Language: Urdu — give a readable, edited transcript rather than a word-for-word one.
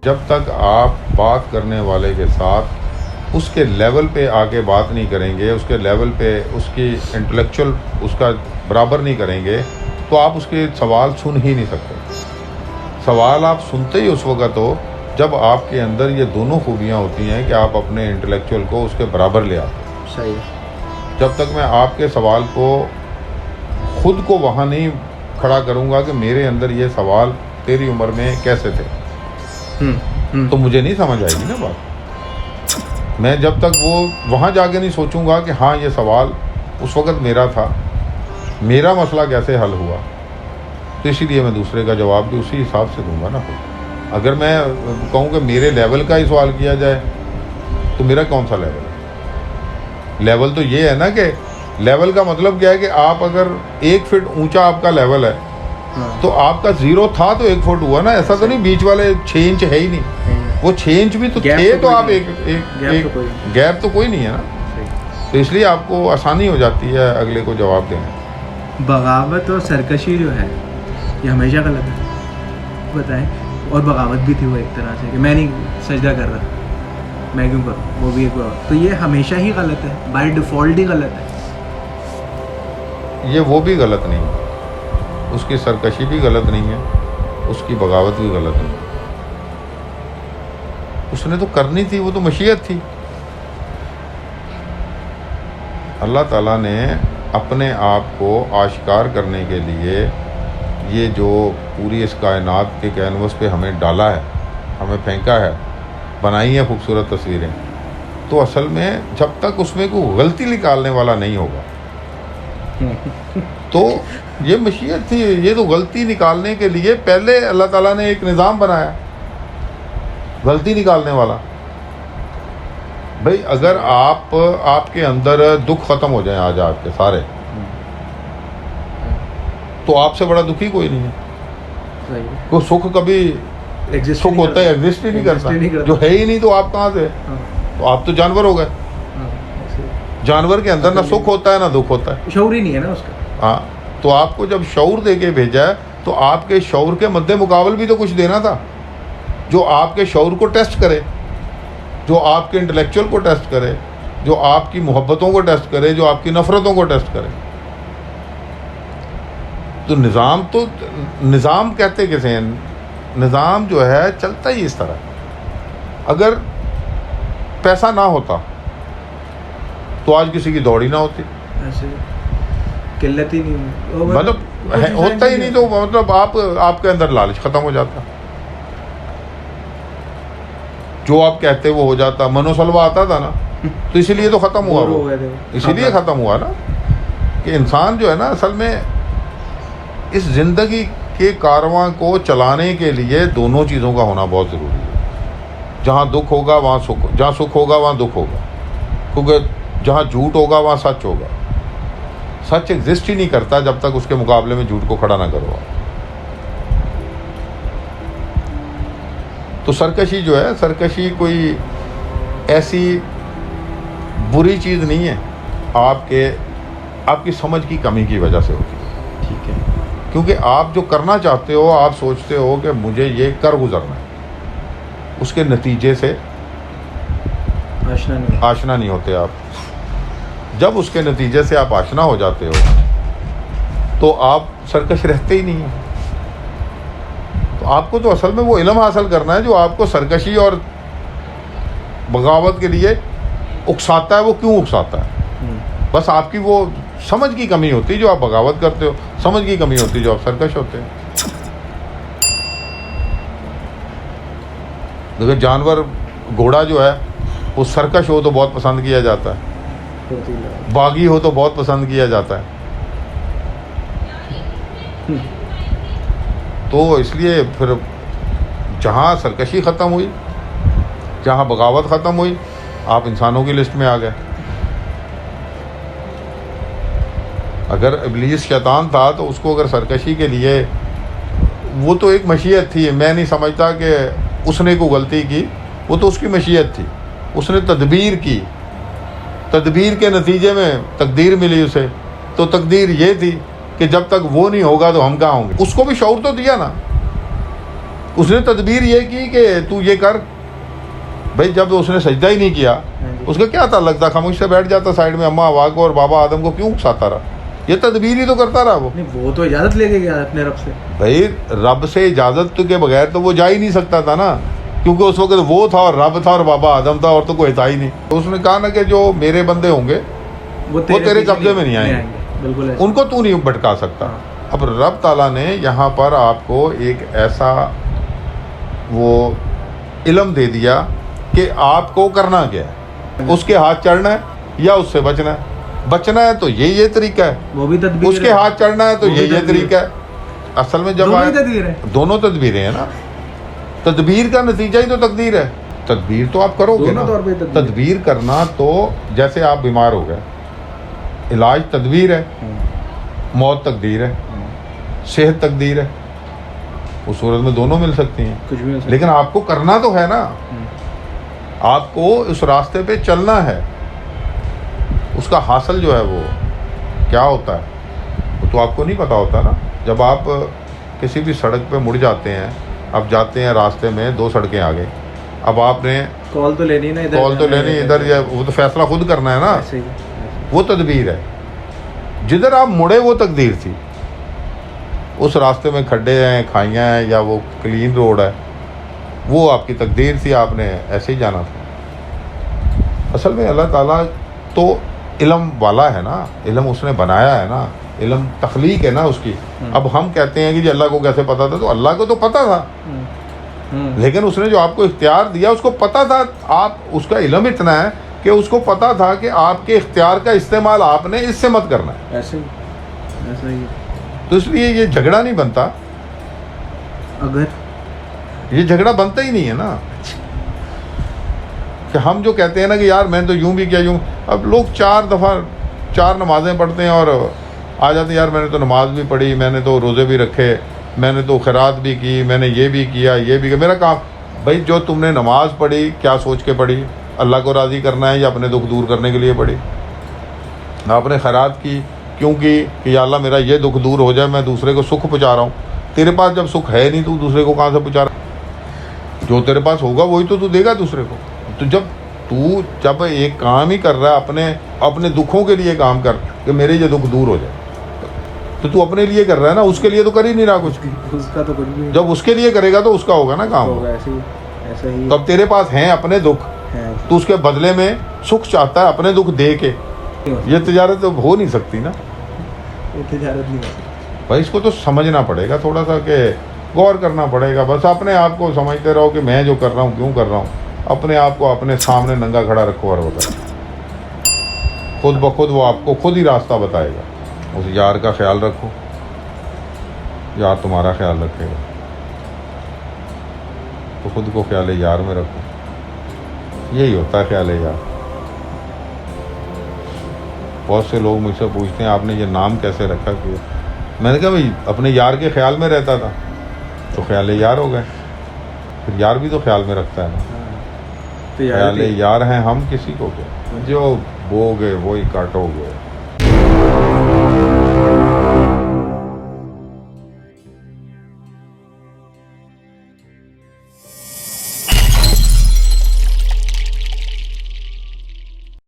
جب تک آپ بات کرنے والے کے ساتھ اس کے لیول پہ آگے بات نہیں کریں گے، اس کے لیول پہ اس کی انٹلیکچوئل اس کا برابر نہیں کریں گے، تو آپ اس کے سوال سن ہی نہیں سکتے۔ سوال آپ سنتے ہی اس وقت ہو جب آپ کے اندر یہ دونوں خوبیاں ہوتی ہیں کہ آپ اپنے انٹلیکچوئل کو اس کے برابر لے آتے ہیں۔ صحیح۔ جب تک میں آپ کے سوال کو خود کو وہاں نہیں کھڑا کروں گا کہ میرے اندر یہ سوال تیری عمر میں کیسے تھے، تو مجھے نہیں سمجھ آئے گی نا بات۔ میں جب تک وہ وہاں جا کے نہیں سوچوں گا کہ ہاں یہ سوال اس وقت میرا تھا، میرا مسئلہ کیسے حل ہوا، تو اسی لیے میں دوسرے کا جواب بھی اسی حساب سے دوں گا نا۔ اگر میں کہوں کہ میرے لیول کا ہی سوال کیا جائے تو میرا کون سا لیول ہے؟ لیول تو یہ ہے نا کہ لیول کا مطلب کیا ہے کہ آپ اگر 1 فٹ اونچا آپ کا لیول ہے تو آپ کا 0 تھا تو 1 فٹ ہوا نا، ایسا تو نہیں بیچ والے 6 انچ ہے ہی نہیں، وہ 6 انچ بھی تو تھے، تو آپ ایک گیپ تو کوئی نہیں ہے نا، تو اس لیے آپ کو آسانی ہو جاتی ہے اگلے کو جواب دینا۔ بغاوت اور سرکشی جو ہے یہ ہمیشہ غلط ہے، بتائیں؟ اور بغاوت بھی تھی وہ ایک طرح سے کہ میں نہیں سجدہ کر رہا، میں کیوں کروں، وہ بھی ایک بغاوت، تو یہ ہمیشہ ہی غلط ہے، بائی ڈیفالٹ ہی غلط ہے۔ یہ وہ بھی غلط نہیں ہے، اس کی سرکشی بھی غلط نہیں ہے، اس کی بغاوت بھی غلط نہیں ہے، اس نے تو کرنی تھی، وہ تو مشیت تھی۔ اللہ تعالیٰ نے اپنے آپ کو آشکار کرنے کے لیے یہ جو پوری اس کائنات کے کینوس پہ ہمیں ڈالا ہے، ہمیں پھینکا ہے، بنائی ہیں خوبصورت تصویریں، تو اصل میں جب تک اس میں کوئی غلطی نکالنے والا نہیں ہوگا تو یہ مشیت تھی۔ یہ تو غلطی نکالنے کے لیے پہلے اللہ تعالیٰ نے ایک نظام بنایا غلطی نکالنے والا۔ بھئی اگر آپ کے اندر دکھ ختم ہو جائیں آج آپ کے سارے، تو آپ سے بڑا دکھی کوئی نہیں ہے۔ کوئی سکھ کبھی سکھ ہوتا ہے ایگزسٹ ہی نہیں کرتا، جو ہے ہی نہیں تو آپ کہاں سے، تو آپ تو جانور ہو گئے۔ جانور کے اندر نہ سکھ ہوتا ہے نہ دکھ ہوتا ہے، شعور ہی نہیں ہے نا اس کا۔ ہاں، تو آپ کو جب شعور دے کے بھیجا ہے تو آپ کے شعور کے مد مقابل بھی تو کچھ دینا تھا، جو آپ کے شعور کو ٹیسٹ کرے، جو آپ کے انٹلیکچوئل کو ٹیسٹ کرے، جو آپ کی محبتوں کو ٹیسٹ کرے، جو آپ کی نفرتوں کو ٹیسٹ کرے۔ تو نظام کہتے کسے ہیں؟ نظام جو ہے چلتا ہی اس طرح۔ اگر پیسہ نہ ہوتا تو آج کسی کی دوڑ ہی نہ ہوتی، ایسے قلت ہی نہیں، مطلب ہوتا ہی نہیں، تو مطلب آپ کے اندر لالچ ختم ہو جاتا، جو آپ کہتے وہ ہو جاتا، منوسلوا آتا تھا نا، تو اسی لیے تو ختم ہوا، وہ اسی لیے ختم ہوا نا کہ انسان جو ہے نا اصل میں اس زندگی کے کارواں کو چلانے کے لیے دونوں چیزوں کا ہونا بہت ضروری ہے۔ جہاں دکھ ہوگا وہاں سکھ، جہاں سکھ ہوگا وہاں دکھ ہوگا، کیونکہ جہاں جھوٹ ہوگا وہاں سچ ہوگا۔ سچ ایگزسٹ ہی نہیں کرتا جب تک اس کے مقابلے میں جھوٹ کو کھڑا نہ کرو۔ تو سرکشی جو ہے، سرکشی کوئی ایسی بری چیز نہیں ہے، آپ کی سمجھ کی کمی کی وجہ سے ہوتی ہے، ٹھیک ہے، کیونکہ آپ جو کرنا چاہتے ہو، آپ سوچتے ہو کہ مجھے یہ کر گزرنا ہے، اس کے نتیجے سے آشنا نہیں ہوتے آپ۔ جب اس کے نتیجے سے آپ آشنا ہو جاتے ہو تو آپ سرکش رہتے ہی نہیں ہیں۔ تو آپ کو تو اصل میں وہ علم حاصل کرنا ہے جو آپ کو سرکشی اور بغاوت کے لیے اکساتا ہے، وہ کیوں اکساتا ہے۔ بس آپ کی وہ سمجھ کی کمی ہوتی ہے جو آپ بغاوت کرتے ہو، سمجھ کی کمی ہوتی ہے جو آپ سرکش ہوتے ہیں۔ دیکھیں جانور، گھوڑا جو ہے وہ سرکش ہو تو بہت پسند کیا جاتا ہے، باغی ہو تو بہت پسند کیا جاتا ہے۔ تو اس لیے پھر جہاں سرکشی ختم ہوئی، جہاں بغاوت ختم ہوئی، آپ انسانوں کی لسٹ میں آ گئے۔ اگر ابلیس شیطان تھا تو اس کو اگر سرکشی کے لیے، وہ تو ایک مشیت تھی، میں نہیں سمجھتا کہ اس نے کوئی غلطی کی، وہ تو اس کی مشیت تھی، اس نے تدبیر کی، تدبیر کے نتیجے میں تقدیر ملی اسے، تو تقدیر یہ تھی کہ جب تک وہ نہیں ہوگا تو ہم کہاں ہوں گے۔ اس کو بھی شعور تو دیا نا، اس نے تدبیر یہ کی کہ تو یہ کر. بھائی جب اس نے سجدہ ہی نہیں کیا اس کا کیا تعلق تھا؟ خاموش سے بیٹھ جاتا سائڈ میں, اماں ہوا کو اور بابا آدم کو کیوں اکساتا رہا؟ یہ تدبیر ہی تو کرتا رہا. وہ تو اجازت لے کے گیا اپنے رب سے. بھائی رب سے اجازت کے بغیر تو وہ جا ہی نہیں سکتا تھا نا, کیونکہ اس وقت وہ تھا اور رب تھا اور بابا آدم تھا, اور تو کوئی تھا ہی نہیں. تو اس نے کہا نا کہ جو میرے بندے ہوں گے وہ تیرے قبضے میں نہیں آئیں گے, بالکل ان کو تو نہیں بھٹکا سکتا. اب رب تعالیٰ نے یہاں پر آپ کو ایک ایسا وہ علم دے دیا کہ آپ کو کرنا کیا ہے. اس کے ہاتھ چڑھنا ہے یا اس سے بچنا ہے. بچنا ہے تو یہ طریقہ ہے, وہ بھی تدبیر, اس کے ہاتھ چڑھنا ہے تو یہ طریقہ ہے. اصل میں جب دونوں تدبیریں ہیں نا, تدبیر کا نتیجہ ہی تو تقدیر ہے. تدبیر تو آپ کرو گے نا. تدبیر کرنا تو جیسے آپ بیمار ہو گئے, علاج تدبیر ہے, موت تقدیر ہے, صحت تقدیر ہے. اس صورت میں دونوں مل سکتی ہیں, لیکن آپ کو کرنا تو ہے نا. آپ کو اس راستے پہ چلنا ہے. اس کا حاصل جو ہے وہ کیا ہوتا ہے وہ تو آپ کو نہیں پتا ہوتا نا. جب آپ کسی بھی سڑک پہ مڑ جاتے ہیں, اب جاتے ہیں راستے میں 2 سڑکیں آگے, اب آپ نے کال تو لینی نا, کال تو لینی ادھر, وہ تو فیصلہ خود کرنا ہے نا. وہ تدبیر ہے. جدھر آپ مڑے وہ تقدیر تھی. اس راستے میں کھڈے ہیں, کھائیاں ہیں, یا وہ کلین روڈ ہے, وہ آپ کی تقدیر تھی, آپ نے ایسے ہی جانا تھا. اصل میں اللہ تعالیٰ تو علم والا ہے نا, علم اس نے بنایا ہے نا, علم تخلیق ہے نا اس کی. اب ہم کہتے ہیں کہ جی اللہ کو کیسے پتا تھا, تو اللہ کو تو پتا تھا, لیکن اس نے جو آپ کو اختیار دیا اس کو پتا تھا. آپ اس کا علم اتنا ہے کہ اس کو پتا تھا کہ آپ کے اختیار کا استعمال آپ نے اس سے مت کرنا ہے. ایسے ہی تو اس لیے یہ جھگڑا نہیں بنتا. اگر یہ جھگڑا بنتا ہی نہیں ہے نا, کہ ہم جو کہتے ہیں نا کہ یار میں نے تو یوں بھی کیا یوں. اب لوگ 4 دفعہ 4 نمازیں پڑھتے ہیں اور آ جاتے ہیں, یار میں نے تو نماز بھی پڑھی, میں نے تو روزے بھی رکھے, میں نے تو خیرات بھی کی, میں نے یہ بھی کیا, یہ بھی کیا. میرا کام بھائی, جو تم نے نماز پڑھی کیا سوچ کے پڑھی؟ اللہ کو راضی کرنا ہے یا اپنے دکھ دور کرنے کے لیے پڑھی؟ آپ نے خیرات کی کیوں کی کہ یا اللہ میرا یہ دکھ دور ہو جائے, میں دوسرے کو سکھ پہنچا رہا ہوں. تیرے پاس جب سکھ ہے نہیں تو دوسرے کو کہاں سے پہنچا رہا ہے؟ جو تیرے پاس ہوگا وہی تو دے گا دوسرے کو. تو جب ایک کام ہی کر رہا ہے, اپنے دکھوں کے لیے کام کر کہ میرے یہ دکھ دور ہو جائے, تو اپنے لیے کر رہا ہے نا, اس کے لیے تو کر ہی نہیں رہا کچھ. اس کا تو کچھ بھی جب اس کے لیے کرے گا تو اس کا ہوگا نا کام. ایسا ہی تو اب تیرے پاس ہیں اپنے دکھ, تو اس کے بدلے میں سکھ چاہتا ہے اپنے دکھ دے کے. یہ تجارت تو ہو نہیں سکتی نا. یہ تجارت نہیں ہو سکتی بھائی. اس کو تو سمجھنا پڑے گا تھوڑا سا, کہ غور کرنا پڑے گا. بس اپنے آپ کو سمجھتے رہو کہ میں جو کر رہا ہوں کیوں کر رہا ہوں. اپنے آپ کو اپنے سامنے ننگا کھڑا رکھو اور بتا, خود بخود وہ آپ کو خود ہی راستہ بتائے گا. اس یار کا خیال رکھو, یار تمہارا خیال رکھے گا. تو خود کو خیال یار میں رکھو. یہی ہوتا ہے خیال یار. بہت سے لوگ مجھ سے پوچھتے ہیں آپ نے یہ نام کیسے رکھا, کہ میں نے کہا بھائی اپنے یار کے خیال میں رہتا تھا تو خیال یار ہو گئے. پھر یار بھی تو خیال میں رکھتا ہے نا. خیال یار ہیں ہم کسی کو کیا, جو بو گے وہی کاٹو گے.